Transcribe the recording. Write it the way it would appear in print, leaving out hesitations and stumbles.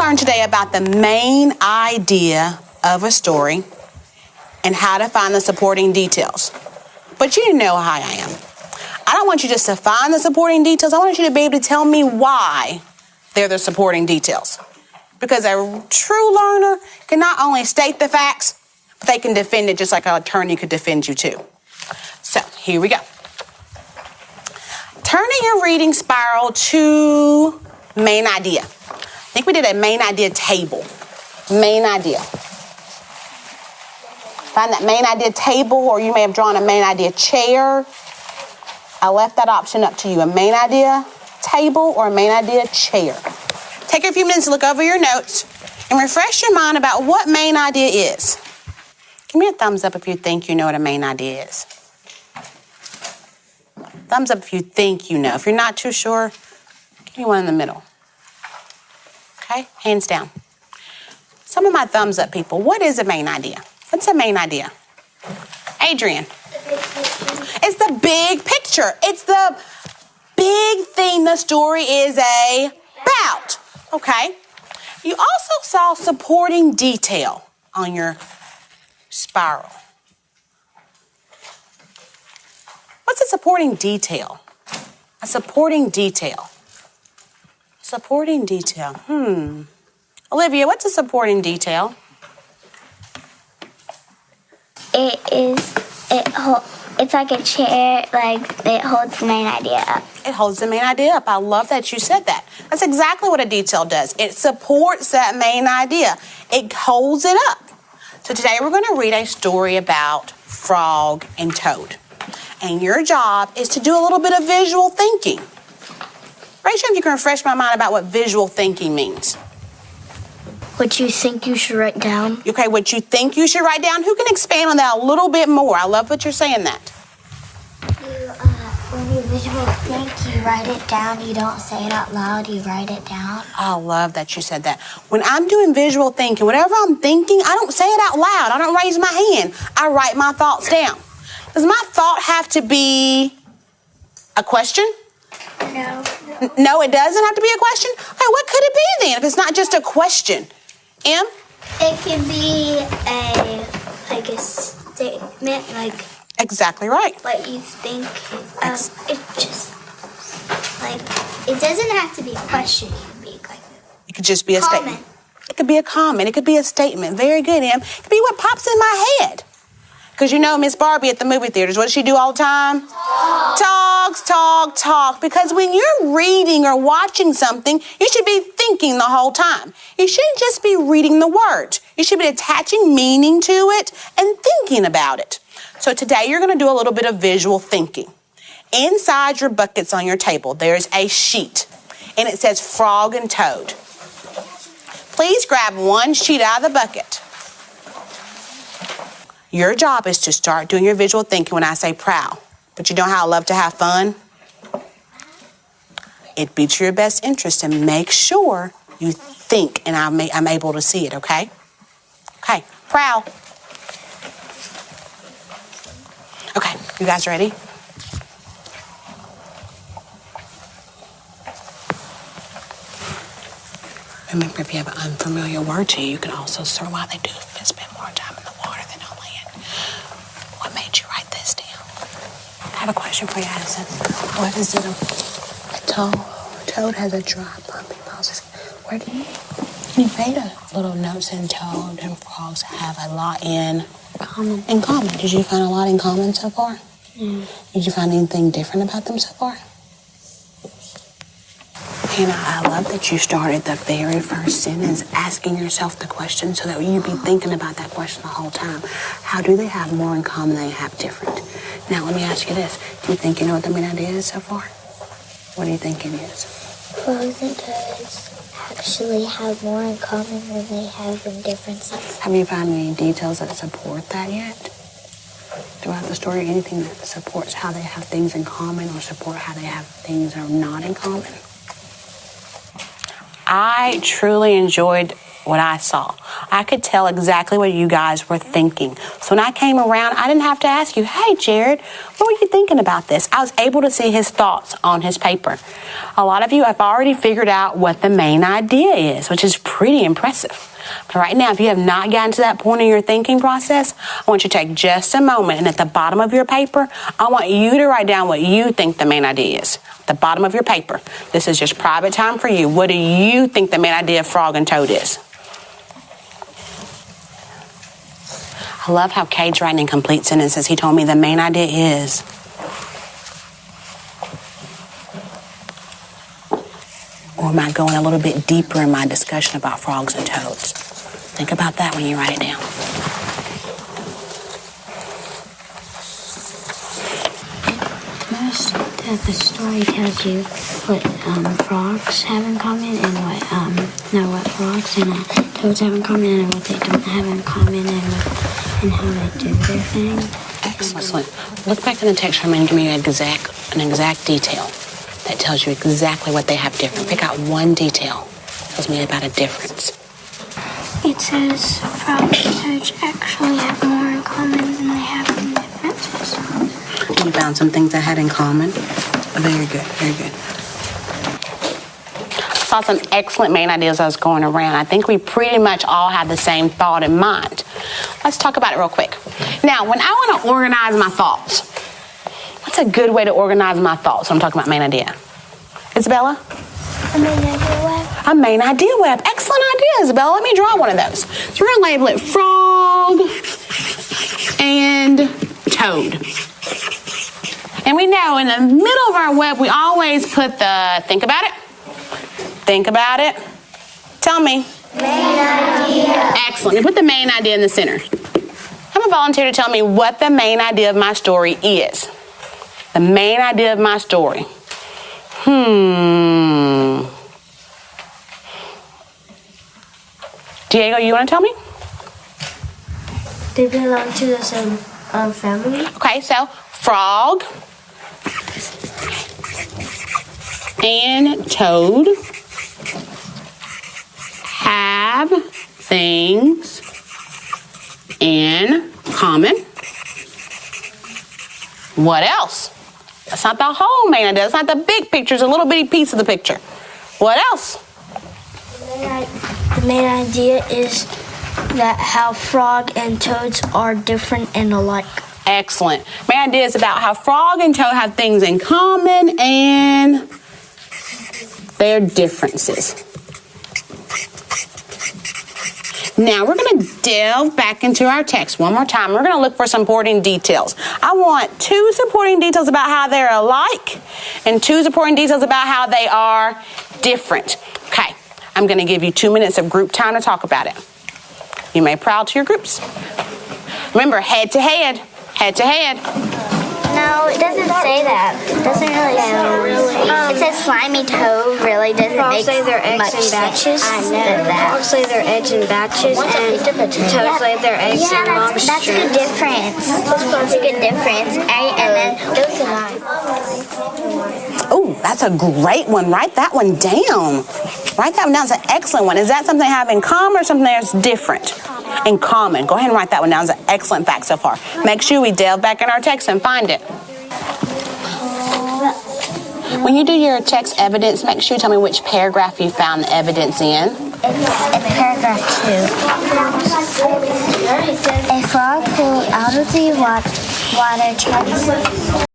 learn today about the main idea of a story and how to find the supporting details. But you know how I am. I don't want you just to find the supporting details. I want you to be able to tell me why they're the supporting details. Because a true learner can not only state the facts, but they can defend it just like an attorney could defend you too. So here we go. Turning your reading spiral to main idea. I think we did a main idea table. Main idea. Find that main idea table, or you may have drawn a main idea chair. I left that option up to you. A main idea table or a main idea chair. Take a few minutes to look over your notes and refresh your mind about what main idea is. Give me a thumbs up if you think you know what a main idea is. Thumbs up if you think you know. If you're not too sure, give me one in the middle. Okay, hands down. Some of my thumbs up people, what is a main idea? What's a main idea? Adrian. It's the big picture. It's the big thing the story is about. Okay. You also saw supporting detail on your spiral. What's a supporting detail? A supporting detail. Supporting detail. Olivia, what's a supporting detail? It's like a chair, like it holds the main idea up. It holds the main idea up. I love that you said that. That's exactly what a detail does. It supports that main idea. It holds it up. So today we're going to read a story about Frog and Toad. And your job is to do a little bit of visual thinking. Rachel, if you can refresh my mind about what visual thinking means. What you think you should write down. Okay, what you think you should write down. Who can expand on that a little bit more? I love what you're saying that. When you visual think, you write it down. You don't say it out loud, you write it down. I love that you said that. When I'm doing visual thinking, whatever I'm thinking, I don't say it out loud. I don't raise my hand. I write my thoughts down. Does my thought have to be a question? No. No, it doesn't have to be a question? Okay, what could it be then if it's not just a question? Em? It could be a statement, like... Exactly right. What you think. It just, like, it doesn't have to be a question. It could be like... It could just be a statement. It could be a comment. It could be a statement. Very good, Em. It could be what pops in my head. Because you know Miss Barbie at the movie theaters, what does she do all the time? Talk. Because when you're reading or watching something, you should be thinking the whole time. You shouldn't just be reading the words. You should be attaching meaning to it and thinking about it. So today you're going to do a little bit of visual thinking. Inside your buckets on your table, there's a sheet, and it says Frog and Toad. Please grab one sheet out of the bucket. Your job is to start doing your visual thinking when I say prowl. But you know how I love to have fun? It be to your best interest to make sure you think and I'm able to see it, okay? Okay, prowl. Okay, you guys ready? Remember, if you have an unfamiliar word to you, you can also search why they do spend more time in the water than on land. What made you write this down? I have a question for you, Addison. What is it? Toad has a dry, bumpy pulse. Where do you made a little note saying Toad and frogs have a lot in common. Did you find a lot in common so far? Did you find anything different about them so far? Hannah, I love that you started the very first sentence asking yourself the question so that you be thinking about that question the whole time. How do they have more in common than they have different? Now, let me ask you this. Do you think you know what the main idea is so far? What do you think it is? Frogs and toads actually have more in common than they have in differences. Have you found any details that support that yet? Throughout the story, anything that supports how they have things in common or support how they have things that are not in common? I truly enjoyed what I saw. I could tell exactly what you guys were thinking. So when I came around, I didn't have to ask you, hey, Jared, what were you thinking about this? I was able to see his thoughts on his paper. A lot of you have already figured out what the main idea is, which is pretty impressive. But right now, if you have not gotten to that point in your thinking process, I want you to take just a moment, and at the bottom of your paper, I want you to write down what you think the main idea is. At the bottom of your paper. This is just private time for you. What do you think the main idea of Frog and Toad is? I love how Cade's writing in complete sentences. He told me the main idea is. Or am I going a little bit deeper in my discussion about frogs and toads? Think about that when you write it down. Most of the story tells you what frogs have in common and what frogs and toads have in common and what they don't have in common and how they do their thing. Excellent. Look back in the text for a minute and give me an exact detail that tells you exactly what they have different. Pick out one detail that tells me about a difference. It says frogs and toads actually have more in common than they have in differences. You found some things I had in common. Very good, very good. Saw some excellent main ideas as I was going around. I think we pretty much all have the same thought in mind. Let's talk about it real quick. Now, when I want to organize my thoughts, what's a good way to organize my thoughts when I'm talking about main idea? Isabella? A main idea web. A main idea web. Excellent idea, Isabella. Let me draw one of those. So we're going to label it frog and toad. And we know in the middle of our web, we always put the, think about it. Think about it. Tell me. Main idea. Excellent. You put the main idea in the center. I'm a volunteer to tell me what the main idea of my story is. The main idea of my story. Diego, you want to tell me? They belong to the same family. Okay, so frog and toad have things in common. What else? That's not the whole main idea. That's not the big picture. It's a little bitty piece of the picture. What else? The main idea is that how frog and toads are different and alike. Excellent. Main idea is about how frog and toad have things in common and their differences. Now we're going to delve back into our text one more time. We're going to look for supporting details. I want 2 supporting details about how they're alike and 2 supporting details about how they are different. Okay, I'm going to give you 2 minutes of group time to talk about it. You may prowl to your groups. Remember, head to head, head to head. No, it doesn't say that. It doesn't really say that. It says slimy toad really doesn't make say their eggs much in batches. sense than that. Frogs lay their eggs in batches, and toads lay their eggs in long that's a good strips. difference. That's a good difference. And then Oh, that's a great one. Write that one down. Write that one down. It's an excellent one. Is that something I have in common or something that's different? In common. Go ahead and write that one down. It's an excellent fact so far. Make sure we delve back in our text and find it. When you do your text evidence, make sure you tell me which paragraph you found the evidence in. it's in paragraph 2. A frog pulled out of the water turns